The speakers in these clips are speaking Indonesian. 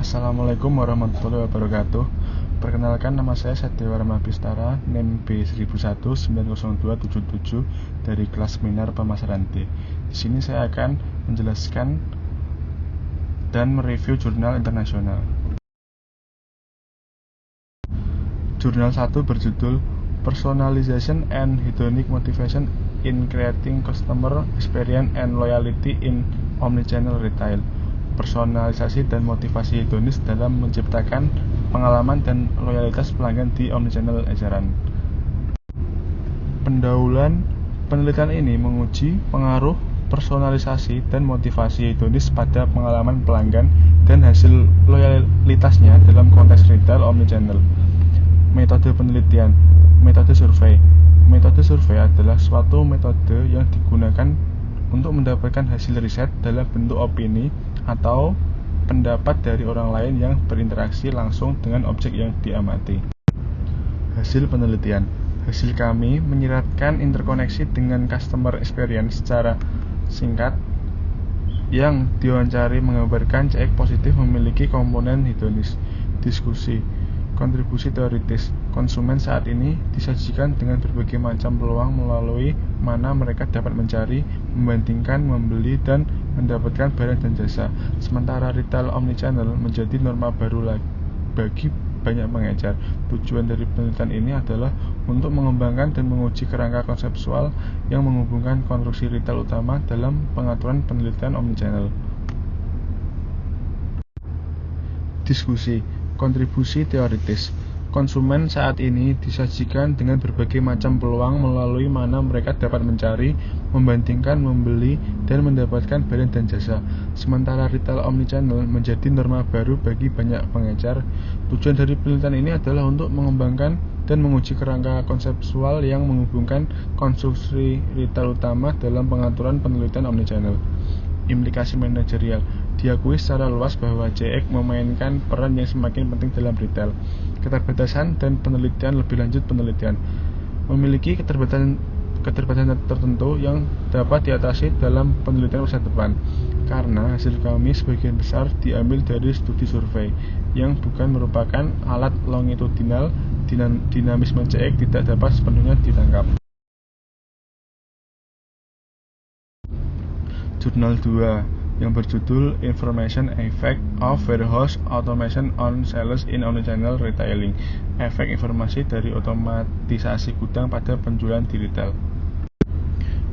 Assalamualaikum warahmatullahi wabarakatuh. Perkenalkan, nama saya Satya Warma Bistara, NIM B1190277 dari kelas seminar pemasaran D. Di sini saya akan menjelaskan dan mereview jurnal internasional. Jurnal 1 berjudul Personalization and Hedonic Motivation in Creating Customer Experience and Loyalty in Omnichannel Retail. Personalisasi dan motivasi hedonis dalam menciptakan pengalaman dan loyalitas pelanggan di omnichannel eceran. Pendahuluan penelitian ini menguji pengaruh personalisasi dan motivasi hedonis pada pengalaman pelanggan dan hasil loyalitasnya dalam konteks retail omnichannel. Metode penelitian, metode survei. Metode survei adalah suatu metode yang digunakan untuk mendapatkan hasil riset dalam bentuk opini atau pendapat dari orang lain yang berinteraksi langsung dengan objek yang diamati. Hasil penelitian. Hasil kami menyiratkan interkoneksi dengan customer experience secara singkat yang diwawancari menggambarkan CX positif memiliki komponen hedonis. Diskusi. Kontribusi teoritis. Konsumen saat ini disajikan dengan berbagai macam peluang melalui mana mereka dapat mencari, membandingkan, membeli, dan mendapatkan barang dan jasa. Sementara retail omnichannel menjadi norma baru bagi banyak pengecer. Tujuan dari penelitian ini adalah untuk mengembangkan dan menguji kerangka konseptual yang menghubungkan konstruksi retail utama dalam pengaturan penelitian omnichannel. Diskusi. Kontribusi teoritis. Konsumen saat ini disajikan dengan berbagai macam peluang melalui mana mereka dapat mencari, membandingkan, membeli, dan mendapatkan barang dan jasa. Sementara retail omnichannel menjadi norma baru bagi banyak pengecer. Tujuan dari penelitian ini adalah untuk mengembangkan dan menguji kerangka konseptual yang menghubungkan konstruksi retail utama dalam pengaturan penelitian omnichannel. Implikasi manajerial. Diakui secara luas bahwa CX memainkan peran yang semakin penting dalam retail. Keterbatasan dan penelitian lebih lanjut. Penelitian memiliki keterbatasan tertentu yang dapat diatasi dalam penelitian masa depan, karena hasil kami sebagian besar diambil dari studi survei yang bukan merupakan alat longitudinal. Dinamisme CX tidak dapat sepenuhnya ditangkap. Jurnal 2 yang berjudul Information Effect of Warehouse Automation on Sales in Omnichannel Retailing. Efek informasi dari otomatisasi gudang pada penjualan di retail.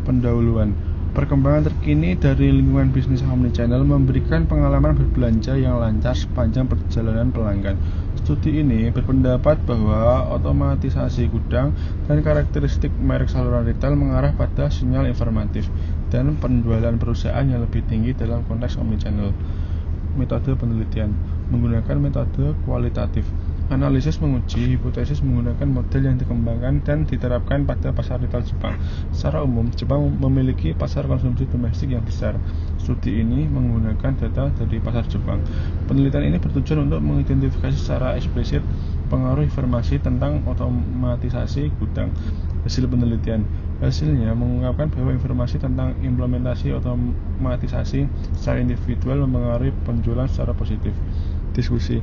Pendahuluan. Perkembangan terkini dari lingkungan bisnis omnichannel memberikan pengalaman berbelanja yang lancar sepanjang perjalanan pelanggan. Studi ini berpendapat bahwa otomatisasi gudang dan karakteristik merek saluran retail mengarah pada sinyal informatif dan penjualan perusahaan yang lebih tinggi dalam konteks omnichannel. Metode penelitian menggunakan metode kualitatif. Analisis menguji hipotesis menggunakan model yang dikembangkan dan diterapkan pada pasar retail Jepang. Secara umum, Jepang memiliki pasar konsumsi domestik yang besar. Studi ini menggunakan data dari pasar Jepang. Penelitian ini bertujuan untuk mengidentifikasi secara eksplisit pengaruh informasi tentang otomatisasi gudang. Hasil penelitian. Hasilnya mengungkapkan bahwa informasi tentang implementasi otomatisasi secara individual mempengaruhi penjualan secara positif. Diskusi.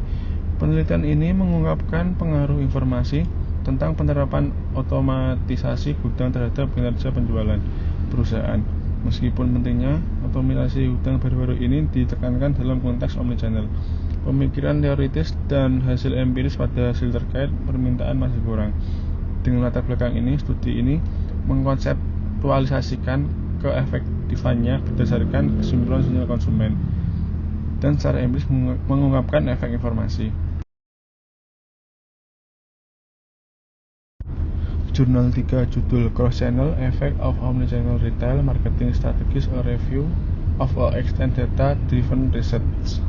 Penelitian ini mengungkapkan pengaruh informasi tentang penerapan otomatisasi gudang terhadap kinerja penjualan perusahaan. Meskipun pentingnya, otomatisasi gudang baru-baru ini ditekankan dalam konteks omnichannel. Pemikiran teoritis dan hasil empiris pada hasil terkait permintaan masih kurang. Dengan latar belakang ini, studi ini mengkonseptualisasikan keefektifannya berdasarkan kesimpulan sinyal konsumen dan secara empiris mengungkapkan efek informasi. Jurnal 3 judul Cross-Channel Effect of Omnichannel Retail Marketing Strategies, a Review of all Extent Data-Driven Research.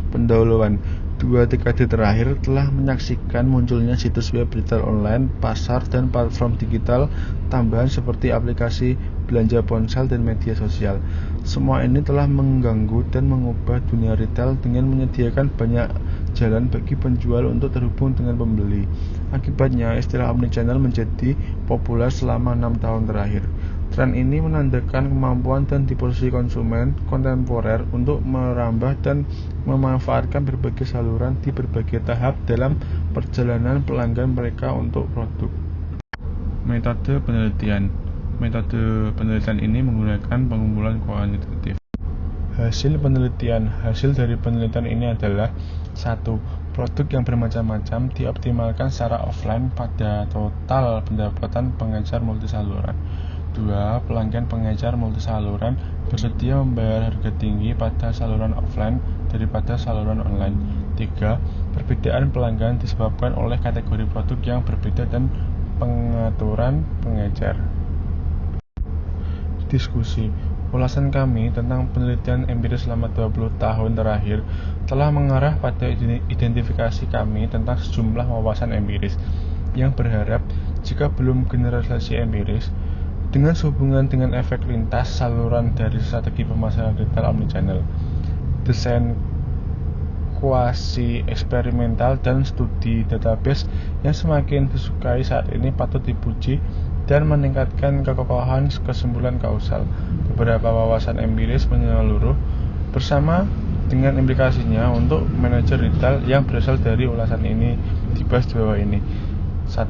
Pendahuluan. 2 dekade terakhir telah menyaksikan munculnya situs web retail online, pasar, dan platform digital tambahan seperti aplikasi belanja ponsel dan media sosial. Semua ini telah mengganggu dan mengubah dunia retail dengan menyediakan banyak jalan bagi penjual untuk terhubung dengan pembeli. Akibatnya, istilah omnichannel menjadi populer selama 6 tahun terakhir. Tren ini menandakan kemampuan dan disposisi konsumen kontemporer untuk merambah dan memanfaatkan berbagai saluran di berbagai tahap dalam perjalanan pelanggan mereka untuk produk. Metode penelitian. Metode penelitian ini menggunakan pengumpulan kuantitatif. Hasil penelitian. Hasil dari penelitian ini adalah 1. Produk yang bermacam-macam dioptimalkan secara offline pada total pendapatan pengecer multisaluran. 2. Pelanggan pengecer multisaluran bersedia membayar harga tinggi pada saluran offline daripada saluran online. 3. Perbedaan pelanggan disebabkan oleh kategori produk yang berbeda dan pengaturan pengecer. Diskusi. Ulasan kami tentang penelitian empiris selama 20 tahun terakhir telah mengarah pada identifikasi kami tentang sejumlah wawasan empiris yang berharap jika belum generalisasi empiris dengan sehubungan dengan efek lintas saluran dari strategi pemasaran retail omnichannel, desain kuasi eksperimental dan studi database yang semakin disukai saat ini patut dipuji dan meningkatkan kekokohan kesimpulan kausal. Beberapa wawasan empiris menyeluruh bersama dengan implikasinya untuk manajer retail yang berasal dari ulasan ini dibahas di bawah ini. 1.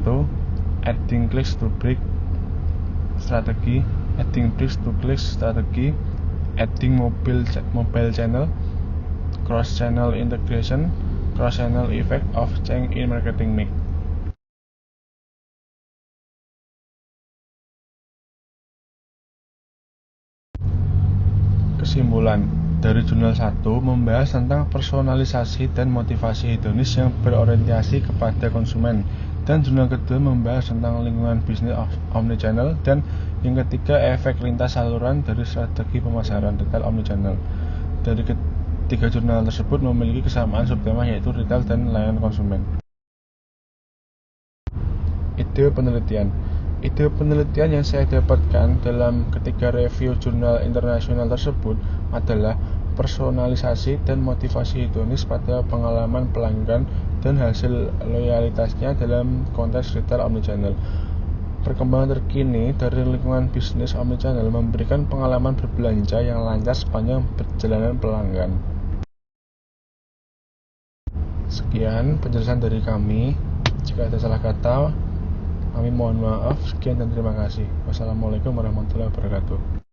Adding clicks to brick strategi, adding bricks to clicks strategi, adding mobile channel, cross-channel integration, cross-channel effect of change in marketing mix. Kesimpulan dari jurnal 1 membahas tentang personalisasi dan motivasi hedonis yang berorientasi kepada konsumen, dan jurnal kedua membahas tentang lingkungan bisnis omnichannel, dan yang ketiga efek lintas saluran dari strategi pemasaran retail omnichannel. Dari ketiga jurnal tersebut memiliki kesamaan subtema, yaitu retail dan layanan konsumen. Ide penelitian. Ide penelitian yang saya dapatkan dalam ketiga review jurnal internasional tersebut adalah personalisasi dan motivasi hedonis pada pengalaman pelanggan dan hasil loyalitasnya dalam konteks retail omnichannel. Perkembangan terkini dari lingkungan bisnis omnichannel memberikan pengalaman berbelanja yang lancar sepanjang perjalanan pelanggan. Sekian penjelasan dari kami. Jika ada salah kata, kami mohon maaf. Sekian dan terima kasih. Wassalamualaikum warahmatullahi wabarakatuh.